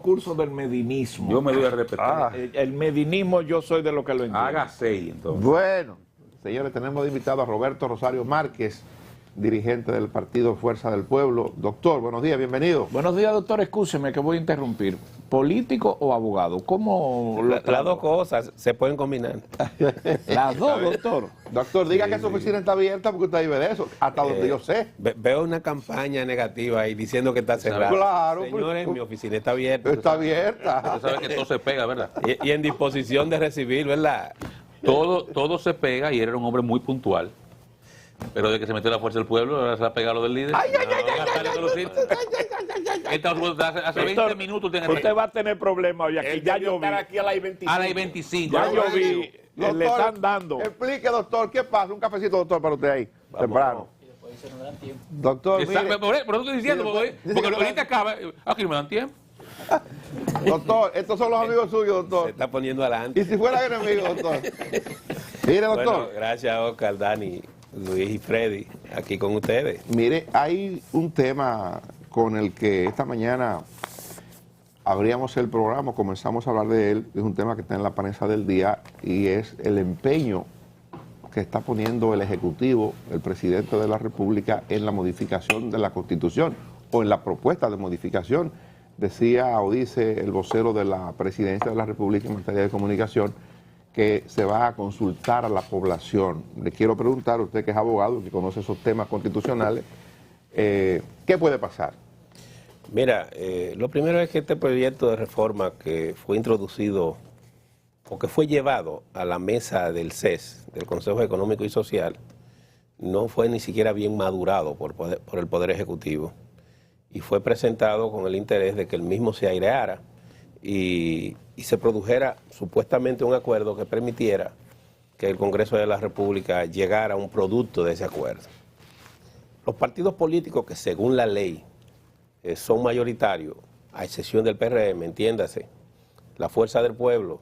Curso del medinismo. Yo me doy a respetar. El medinismo yo soy de lo que lo entiendo. Haga 6, entonces. Bueno, señores, tenemos de invitado a Roberto Rosario Márquez, dirigente del partido Fuerza del Pueblo. Doctor, buenos días, bienvenido. Buenos días, doctor, escúcheme que voy a interrumpir. ¿Político o abogado? ¿Cómo lo Las dos cosas se pueden combinar. Las dos, doctor. Doctor, diga que su oficina está abierta porque usted vive de eso, hasta donde yo sé. Veo una campaña negativa ahí diciendo que está cerrada. Claro, Señores, mi oficina está abierta. Está abierta. Usted sabe que todo se pega, ¿verdad? Y en disposición de recibir, ¿verdad? Todo se pega y él era un hombre muy puntual. Pero de que se metió la Fuerza del Pueblo, ahora se va a pegar lo del líder. Hace 20 minutos tiene Usted va a tener problemas hoy aquí. Ya yo vi. aquí a las 25. a las 25. Ya yo vi. Doctor, Le están dando. Explique, doctor, ¿qué pasa? Un cafecito, doctor, para usted ahí, temprano. Doctor, mire, Por eso estoy diciendo, porque ahorita acaba. Aquí no me dan tiempo. doctor, estos son los amigos suyos, Se doctor. está poniendo adelante. Y si fuera enemigo, doctor. Mire, doctor. Bueno, gracias, Oscar, Dani, Luis y Freddy, aquí con ustedes. Mire, hay un tema con el que esta mañana abríamos el programa, comenzamos a hablar de él, es un tema que está en la prensa del día y es el empeño que está poniendo el Ejecutivo, el presidente de la República, en la modificación de la Constitución o en la propuesta de modificación. Decía o dice el vocero de la Presidencia de la República en materia de comunicación que se va a consultar a la población. Le quiero preguntar, usted que es abogado, que conoce esos temas constitucionales, ¿qué puede pasar? Mira, lo primero es que este proyecto de reforma que fue introducido o que fue llevado a la mesa del CES, del Consejo Económico y Social, no fue ni siquiera bien madurado por el Poder Ejecutivo y fue presentado con el interés de que el mismo se aireara y se produjera supuestamente un acuerdo que permitiera que el Congreso de la República llegara a un producto de ese acuerdo. Los partidos políticos que según la ley son mayoritarios, a excepción del PRM, entiéndase, la Fuerza del Pueblo,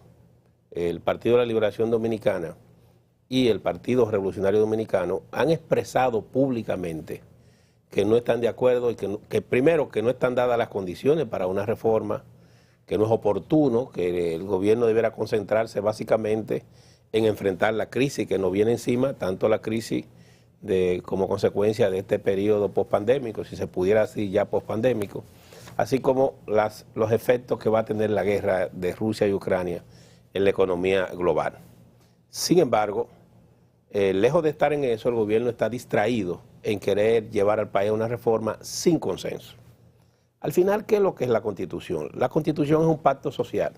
el Partido de la Liberación Dominicana y el Partido Revolucionario Dominicano, han expresado públicamente que no están de acuerdo y que primero que no están dadas las condiciones para una reforma, que no es oportuno, que el gobierno debiera concentrarse básicamente en enfrentar la crisis que nos viene encima, tanto la crisis como consecuencia de este periodo pospandémico, si se pudiera decir ya pospandémico, así como los efectos que va a tener la guerra de Rusia y Ucrania en la economía global. Sin embargo, lejos de estar en eso, el gobierno está distraído en querer llevar al país a una reforma sin consenso. Al final, ¿qué es lo que es la Constitución? La Constitución es un pacto social.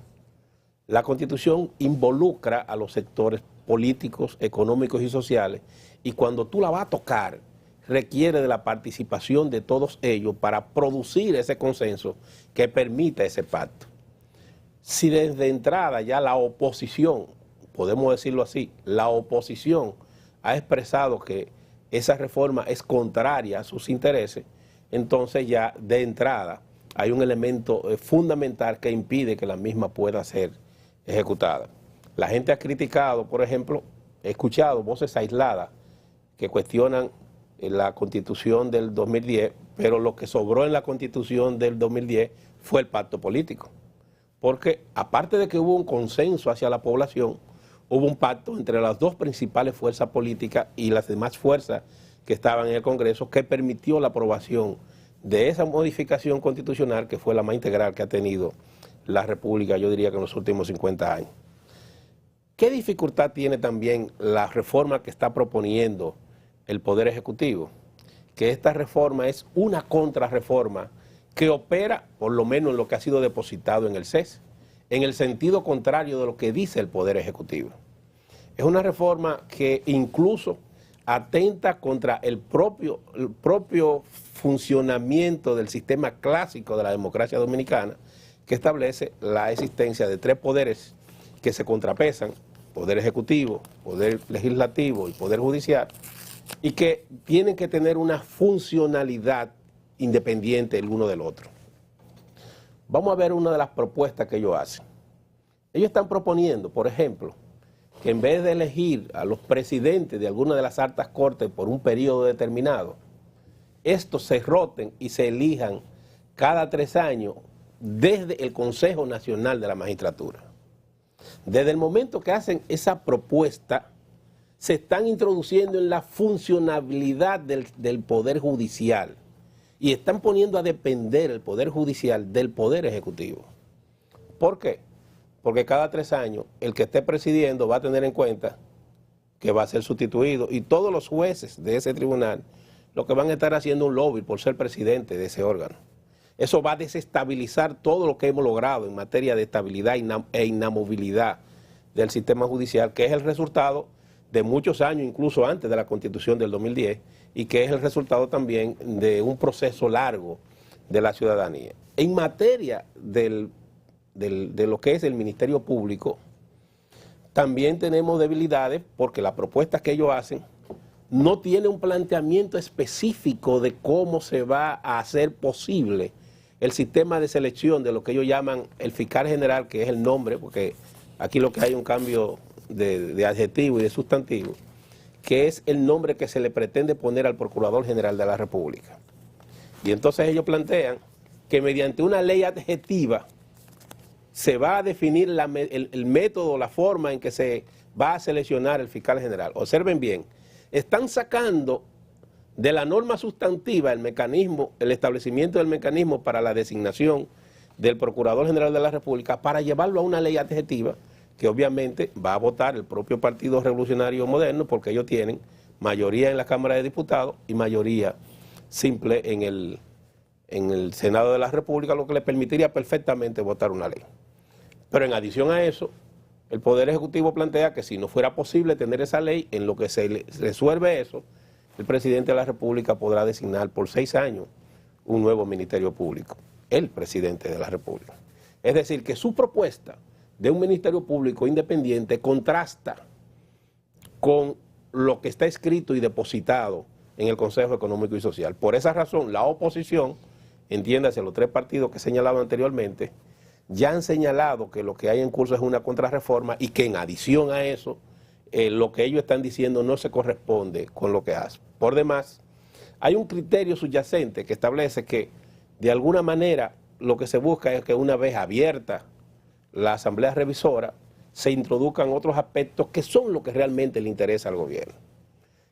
La Constitución involucra a los sectores políticos, económicos y sociales, y cuando tú la vas a tocar, requiere de la participación de todos ellos para producir ese consenso que permita ese pacto. Si desde entrada ya la oposición, podemos decirlo así, la oposición ha expresado que esa reforma es contraria a sus intereses, entonces ya de entrada hay un elemento fundamental que impide que la misma pueda ser ejecutada. La gente ha criticado, por ejemplo, he escuchado voces aisladas que cuestionan la Constitución del 2010, pero lo que sobró en la Constitución del 2010 fue el pacto político. Porque aparte de que hubo un consenso hacia la población, hubo un pacto entre las dos principales fuerzas políticas y las demás fuerzas que estaban en el Congreso que permitió la aprobación de esa modificación constitucional que fue la más integral que ha tenido la República, yo diría que en los últimos 50 años. ¿Qué dificultad tiene también la reforma que está proponiendo el Poder Ejecutivo? Que esta reforma es una contrarreforma que opera, por lo menos en lo que ha sido depositado en el CES, en el sentido contrario de lo que dice el Poder Ejecutivo. Es una reforma que incluso atenta contra el propio funcionamiento del sistema clásico de la democracia dominicana, que establece la existencia de tres poderes que se contrapesan, poder ejecutivo, poder legislativo y poder judicial, y que tienen que tener una funcionalidad independiente el uno del otro. Vamos a ver una de las propuestas que ellos hacen. Ellos están proponiendo, por ejemplo, que en vez de elegir a los presidentes de alguna de las altas cortes por un periodo determinado, estos se roten y se elijan cada 3 años desde el Consejo Nacional de la Magistratura. Desde el momento que hacen esa propuesta, se están introduciendo en la funcionabilidad del Poder Judicial y están poniendo a depender el Poder Judicial del Poder Ejecutivo. ¿Por qué? Porque cada 3 años el que esté presidiendo va a tener en cuenta que va a ser sustituido y todos los jueces de ese tribunal lo que van a estar haciendo un lobby por ser presidente de ese órgano. Eso va a desestabilizar todo lo que hemos logrado en materia de estabilidad e inamovilidad del sistema judicial, que es el resultado de muchos años, incluso antes de la Constitución del 2010, y que es el resultado también de un proceso largo de la ciudadanía. En materia de lo que es el Ministerio Público, también tenemos debilidades porque las propuestas que ellos hacen no tiene un planteamiento específico de cómo se va a hacer posible el sistema de selección de lo que ellos llaman el fiscal general, que es el nombre, porque aquí lo que hay es un cambio de adjetivo y de sustantivo, que es el nombre que se le pretende poner al Procurador General de la República. Y entonces ellos plantean que mediante una ley adjetiva se va a definir el método, la forma en que se va a seleccionar el fiscal general. Observen bien, están sacando de la norma sustantiva el mecanismo, el establecimiento del mecanismo para la designación del Procurador General de la República para llevarlo a una ley adjetiva que obviamente va a votar el propio Partido Revolucionario Moderno porque ellos tienen mayoría en la Cámara de Diputados y mayoría simple en el Senado de la República, lo que le permitiría perfectamente votar una ley. Pero en adición a eso, el Poder Ejecutivo plantea que si no fuera posible tener esa ley, en lo que se resuelve eso, el presidente de la República podrá designar por 6 años un nuevo Ministerio Público, el presidente de la República. Es decir, que su propuesta de un Ministerio Público independiente contrasta con lo que está escrito y depositado en el Consejo Económico y Social. Por esa razón, la oposición, entiéndase, los 3 partidos que he señalado anteriormente, ya han señalado que lo que hay en curso es una contrarreforma y que en adición a eso, lo que ellos están diciendo no se corresponde con lo que hacen. Por demás, hay un criterio subyacente que establece que de alguna manera lo que se busca es que una vez abierta la Asamblea Revisora se introduzcan otros aspectos que son lo que realmente le interesa al gobierno.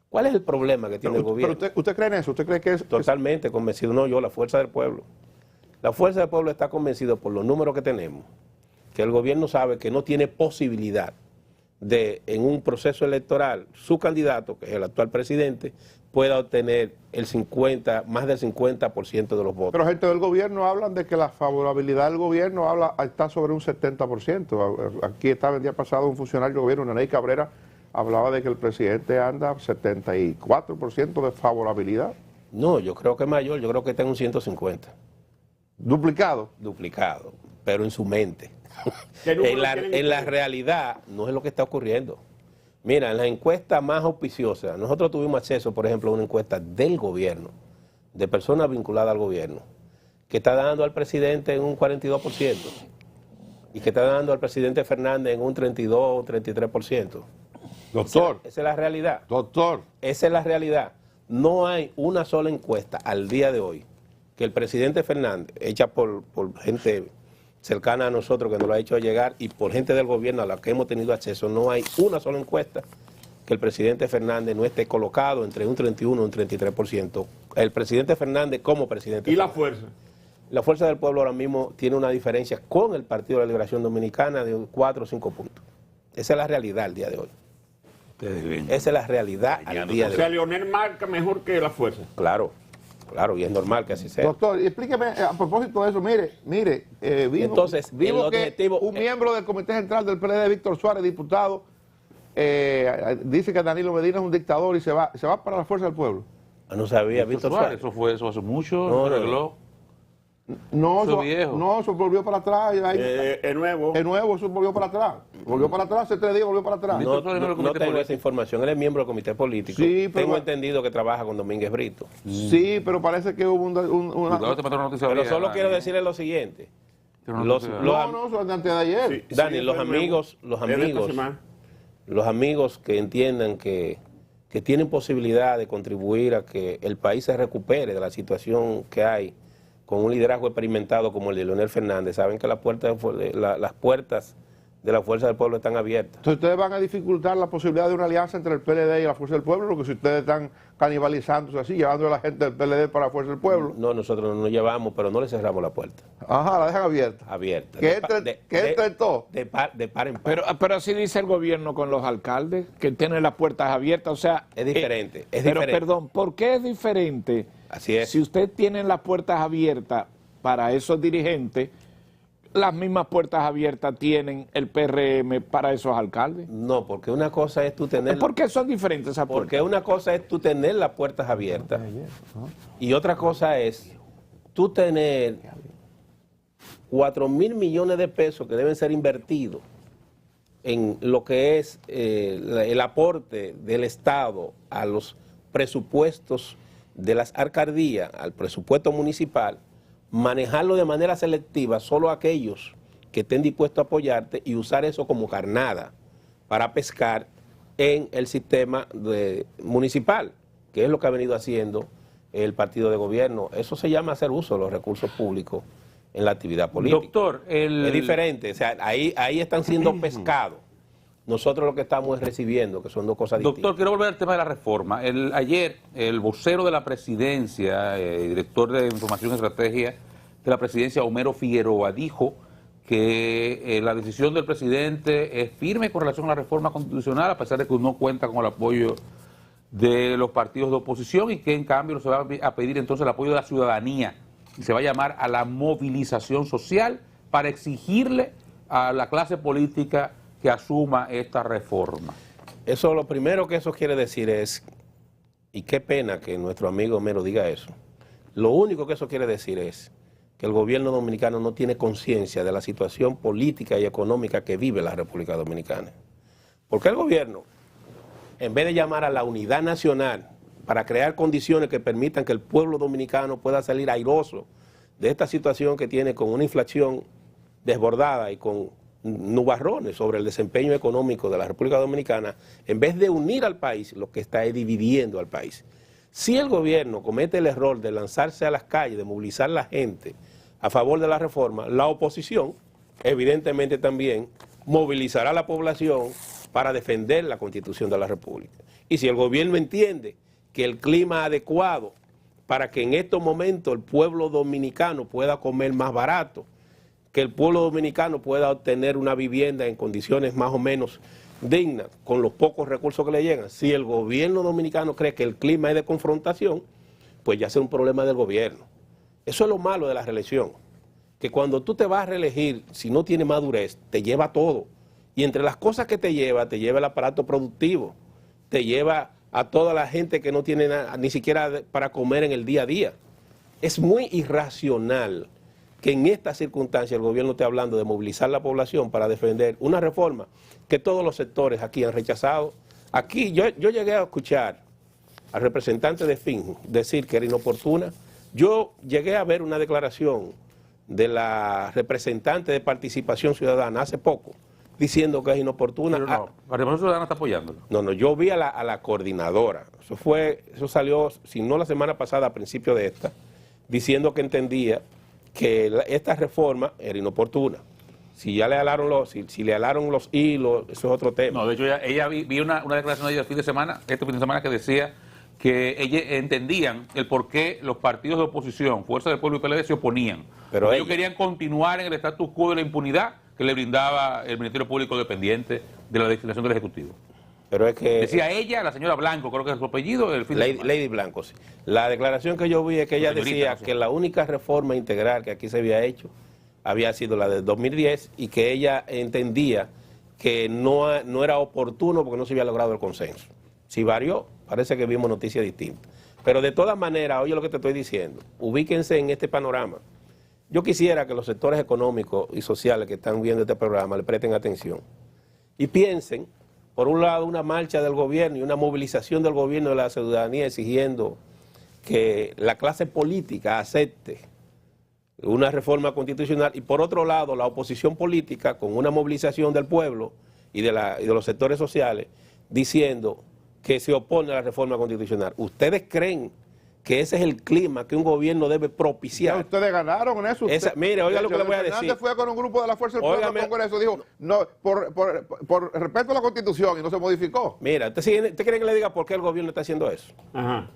¿Cuál es el problema que tiene el gobierno? Pero usted cree en eso, ¿usted cree que es...? Totalmente convencido, no yo, la fuerza del pueblo. La fuerza del pueblo está convencido por los números que tenemos, que el gobierno sabe que no tiene posibilidad de, en un proceso electoral, su candidato, que es el actual presidente, pueda obtener más del 50% de los votos. Pero gente del gobierno hablan de que la favorabilidad del gobierno está sobre un 70%. Aquí estaba el día pasado un funcionario del gobierno, Naney Cabrera, hablaba de que el presidente anda 74% de favorabilidad. No, yo creo que es mayor, yo creo que está en un 150. ¿Duplicado? Duplicado, pero en su mente. En la realidad no es lo que está ocurriendo. Mira, en la encuesta más auspiciosa, nosotros tuvimos acceso, por ejemplo, a una encuesta del gobierno, de personas vinculadas al gobierno, que está dando al presidente en un 42% y que está dando al presidente Fernández en un 32 o 33%. Doctor. Esa es la realidad. Doctor. Esa es la realidad. No hay una sola encuesta al día de hoy que el presidente Fernández, hecha por gente cercana a nosotros que nos lo ha hecho llegar y por gente del gobierno a la que hemos tenido acceso, no hay una sola encuesta que el presidente Fernández no esté colocado entre un 31 y un 33%. El presidente Fernández como presidente. ¿Y la fuerza? La fuerza del pueblo ahora mismo tiene una diferencia con el Partido de la Liberación Dominicana de 4 o 5 puntos. Esa es la realidad al día de hoy. Esa es la realidad al día de hoy. O sea, Leonel marca mejor que la fuerza. Claro. Claro, y es normal que así sea. Doctor, explíqueme a propósito de eso, mire, vivo que un miembro del Comité Central del PLD, Víctor Suárez, diputado, dice que Danilo Medina es un dictador y se va para la fuerza del pueblo. No sabía, Víctor Suárez. Eso hace mucho, no arregló. No, eso viejo. No, eso volvió para atrás. Es nuevo. Es nuevo, eso volvió para atrás. Volvió para atrás, hace 3 días volvió para atrás. No tengo esa información, él es miembro del comité político. Sí, pero tengo entendido que trabaja con Domínguez Brito. Sí, pero parece que hubo una... Pero solo quiero decirle lo siguiente. No, antes de ayer. Sí, Dani, los amigos que entiendan que tienen posibilidad de contribuir a que el país se recupere de la situación que hay con un liderazgo experimentado como el de Leonel Fernández, saben que las puertas de la Fuerza del Pueblo están abiertas. Entonces ustedes van a dificultar la posibilidad de una alianza entre el PLD y la Fuerza del Pueblo, porque si ustedes están canibalizándose así, llevando a la gente del PLD para la Fuerza del Pueblo. No, nosotros no nos llevamos, pero no le cerramos la puerta. Ajá, la dejan abierta. Abierta. Que entre todo. De par en par. Pero así dice el gobierno con los alcaldes, que tienen las puertas abiertas, o sea... Es diferente, es pero diferente. perdón, ¿por qué es diferente? Así es. Si usted tiene las puertas abiertas para esos dirigentes, las mismas puertas abiertas tienen el PRM para esos alcaldes. No, porque una cosa es tú tener... ¿Por qué son diferentes esas puertas? Porque una cosa es tú tener las puertas abiertas y otra cosa es tú tener 4.000 millones de pesos que deben ser invertidos en lo que es el aporte del Estado a los presupuestos de las alcaldías, al presupuesto municipal, manejarlo de manera selectiva solo aquellos que estén dispuestos a apoyarte y usar eso como carnada para pescar en el sistema municipal, que es lo que ha venido haciendo el partido de gobierno. Eso se llama hacer uso de los recursos públicos en la actividad política. Doctor, es diferente, o sea, ahí están siendo pescados. Nosotros lo que estamos es recibiendo, que son dos cosas distintas. Doctor, quiero volver al tema de la reforma. Ayer, el vocero de la presidencia, director de Información y Estrategia de la presidencia, Homero Figueroa, dijo que la decisión del presidente es firme con relación a la reforma constitucional, a pesar de que no cuenta con el apoyo de los partidos de oposición, y que en cambio se va a pedir entonces el apoyo de la ciudadanía y se va a llamar a la movilización social para exigirle a la clase política que asuma esta reforma. Eso, lo primero que eso quiere decir es, y qué pena que nuestro amigo Homero diga eso, lo único que eso quiere decir es que el gobierno dominicano no tiene conciencia de la situación política y económica que vive la República Dominicana. Porque el gobierno, en vez de llamar a la unidad nacional para crear condiciones que permitan que el pueblo dominicano pueda salir airoso de esta situación que tiene con una inflación desbordada y con nubarrones sobre el desempeño económico de la República Dominicana, en vez de unir al país, lo que está es dividiendo al país. Si el gobierno comete el error de lanzarse a las calles, de movilizar a la gente a favor de la reforma, la oposición evidentemente también movilizará a la población para defender la Constitución de la República. Y si el gobierno entiende que el clima adecuado para que en estos momentos el pueblo dominicano pueda comer más barato, que el pueblo dominicano pueda obtener una vivienda en condiciones más o menos dignas, con los pocos recursos que le llegan, si el gobierno dominicano cree que el clima es de confrontación, pues ya sea un problema del gobierno. Eso es lo malo de la reelección, que cuando tú te vas a reelegir, si no tienes madurez, te lleva todo. Y entre las cosas que te lleva el aparato productivo, te lleva a toda la gente que no tiene nada, ni siquiera para comer en el día a día. Es muy irracional que en esta circunstancia el gobierno esté hablando de movilizar la población para defender una reforma que todos los sectores aquí han rechazado. Aquí yo llegué a escuchar al representante de FIN decir que era inoportuna. Yo llegué a ver una declaración de la representante de Participación Ciudadana hace poco diciendo que es inoportuna. Pero no, la Participación Ciudadana está apoyándolo. No, yo vi a la coordinadora. Eso salió, si no la semana pasada, a principio de esta, diciendo que entendía que esta reforma era inoportuna. Si ya le alaron si le alaron los hilos, eso es otro tema. No, de hecho ella vi una declaración de ella este fin de semana que decía que ellos entendían el por qué los partidos de oposición, Fuerza del Pueblo y PLD, se oponían. Pero ellos querían continuar en el status quo de la impunidad que le brindaba el Ministerio Público dependiente de la designación del Ejecutivo. Pero es que decía ella, la señora Blanco, creo que es su apellido, Lady Blanco, sí. La declaración que yo vi es que ella decía que la única reforma integral que aquí se había hecho había sido la del 2010 y que ella entendía que no era oportuno porque no se había logrado el consenso. Si varió, parece que vimos noticias distintas. Pero de todas maneras, oye lo que te estoy diciendo, ubíquense en este panorama. Yo quisiera que los sectores económicos y sociales que están viendo este programa le presten atención y piensen, por un lado, una marcha del gobierno y una movilización del gobierno de la ciudadanía exigiendo que la clase política acepte una reforma constitucional, y por otro lado, la oposición política con una movilización del pueblo y de los sectores sociales diciendo que se opone a la reforma constitucional. ¿Ustedes creen que ese es el clima que un gobierno debe Ya propiciar. ustedes ganaron en eso. Mire, oiga lo que le voy a decir. Fernández fue con un grupo de la Fuerza del Pueblo al Óigame. Congreso, dijo, no, por respeto a la Constitución, y no se modificó. Mira, ¿usted quiere que le diga por qué el gobierno está haciendo eso? Ajá.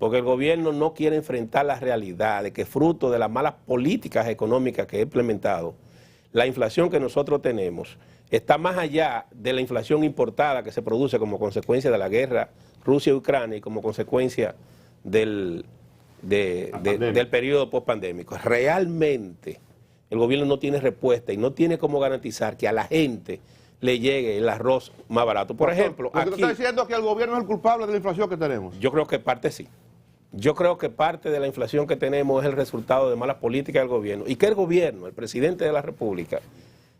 Porque el gobierno no quiere enfrentar la realidad de que fruto de las malas políticas económicas que ha implementado, la inflación que nosotros tenemos está más allá de la inflación importada que se produce como consecuencia de la guerra Rusia-Ucrania y como consecuencia del periodo postpandémico. Realmente el gobierno no tiene respuesta y no tiene cómo garantizar que a la gente le llegue el arroz más barato. Por ejemplo, Porque tú aquí, estás diciendo que el gobierno es el culpable de la inflación que tenemos. yo creo que parte sí. Yo creo que parte de la inflación que tenemos es el resultado de malas políticas del gobierno. Y que el gobierno, el presidente de la República,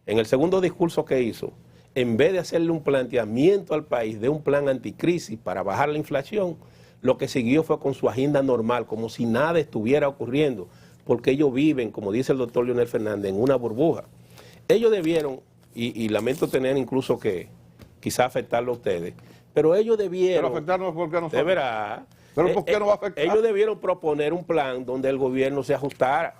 en el segundo discurso que hizo, en vez de hacerle un planteamiento al país de un plan anticrisis para bajar la inflación, lo que siguió fue con su agenda normal, como si nada estuviera ocurriendo, porque ellos viven, como dice el doctor Leonel Fernández, en una burbuja. Ellos debieron, y lamento tener incluso que quizá afectarlo a ustedes, pero ellos debieron... Pero afectarnos porque nosotros. De verdad. Pero ¿por qué no va a afectar? Ellos debieron proponer un plan donde el gobierno se ajustara.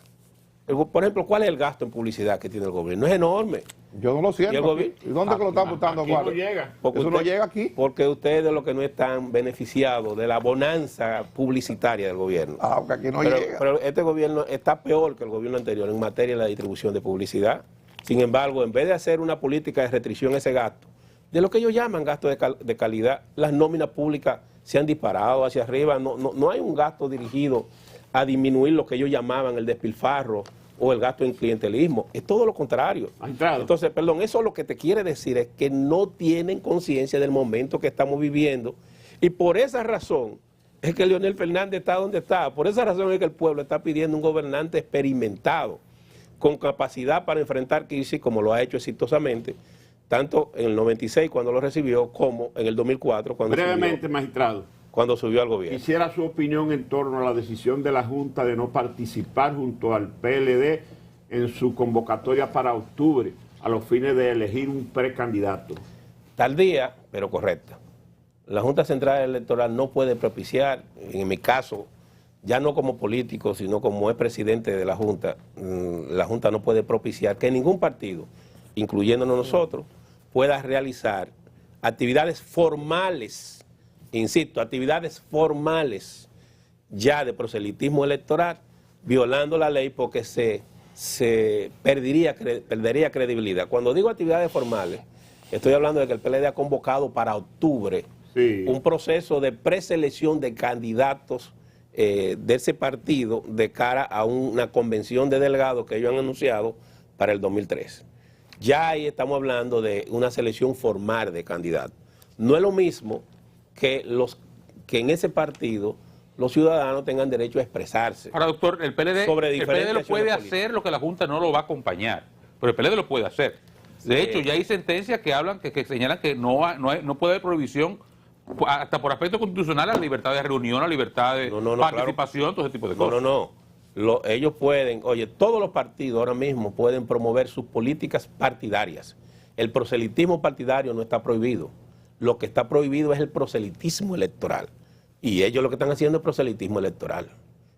Por ejemplo, ¿cuál es el gasto en publicidad que tiene el gobierno? Es enorme. Yo no lo siento. ¿Y el gobierno? ¿Y dónde que lo están votando, Aquí no Guardia? llega. Porque Eso no llega aquí. Porque ustedes los que no están beneficiados de la bonanza publicitaria del gobierno. Ah, porque aquí no llega. Pero este gobierno está peor que el gobierno anterior en materia de la distribución de publicidad. Sin embargo, en vez de hacer una política de restricción a ese gasto, de lo que ellos llaman gasto de calidad, las nóminas públicas se han disparado hacia arriba. No hay un gasto dirigido a disminuir lo que ellos llamaban el despilfarro o el gasto en clientelismo. Es todo lo contrario. Ha entrado. Entonces, perdón, eso lo que te quiere decir es que no tienen conciencia del momento que estamos viviendo y por esa razón es que Leonel Fernández está donde está. Por esa razón es que el pueblo está pidiendo un gobernante experimentado, con capacidad para enfrentar crisis como lo ha hecho exitosamente, tanto en el 96 cuando lo recibió como en el 2004 Brevemente, magistrado, cuando subió al gobierno. quisiera su opinión en torno a la decisión de la Junta de no participar junto al PLD en su convocatoria para octubre a los fines de elegir un precandidato. Tardía, pero correcta. La Junta Central Electoral no puede propiciar, en mi caso, ya no como político, sino como es presidente de la Junta no puede propiciar que ningún partido, incluyéndonos nosotros, pueda realizar actividades formales, insisto, actividades formales ya de proselitismo electoral, violando la ley porque se perdería credibilidad. Cuando digo actividades formales, estoy hablando de que el PLD ha convocado para octubre un proceso de preselección de candidatos de ese partido de cara a una convención de delegados que ellos han anunciado para el 2003. Ya ahí estamos hablando de una selección formal de candidatos. No es lo mismo que en ese partido los ciudadanos tengan derecho a expresarse. Ahora, doctor, el PLD lo puede políticas. hacer, lo que la Junta no lo va a acompañar, pero el PLD lo puede hacer. De hecho, ya hay sentencias que hablan, que señalan que no puede haber prohibición, hasta por aspecto constitucional, a la libertad de reunión, a la libertad de participación, todo ese tipo de cosas. Ellos pueden, todos los partidos ahora mismo pueden promover sus políticas partidarias. El proselitismo partidario no está prohibido. Lo que está prohibido es el proselitismo electoral. Y ellos lo que están haciendo es proselitismo electoral.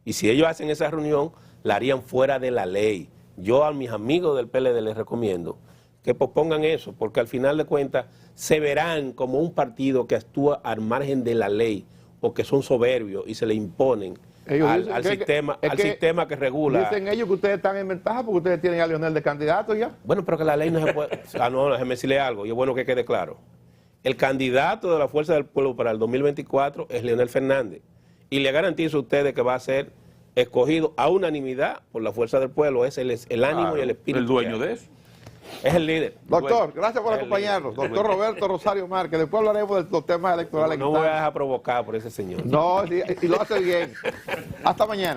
Y si ellos hacen esa reunión, la harían fuera de la ley. Yo a mis amigos del PLD les recomiendo que pospongan eso, porque al final de cuentas se verán como un partido que actúa al margen de la ley o que son soberbios y se le imponen al sistema que regula. Dicen ellos que ustedes están en ventaja porque ustedes tienen a Leonel de candidato ya. Bueno, pero que la ley no se puede... déjeme decirle algo y es bueno que quede claro. El candidato de la Fuerza del Pueblo para el 2024 es Leonel Fernández y le garantizo a ustedes que va a ser escogido a unanimidad por la Fuerza del Pueblo. Es el ánimo y el espíritu. El dueño de eso. Es el líder. Doctor, gracias por acompañarnos. Doctor Roberto Rosario Márquez. Después hablaremos de los temas electorales. No voy a dejar provocar por ese señor. No, y lo hace bien. Hasta mañana.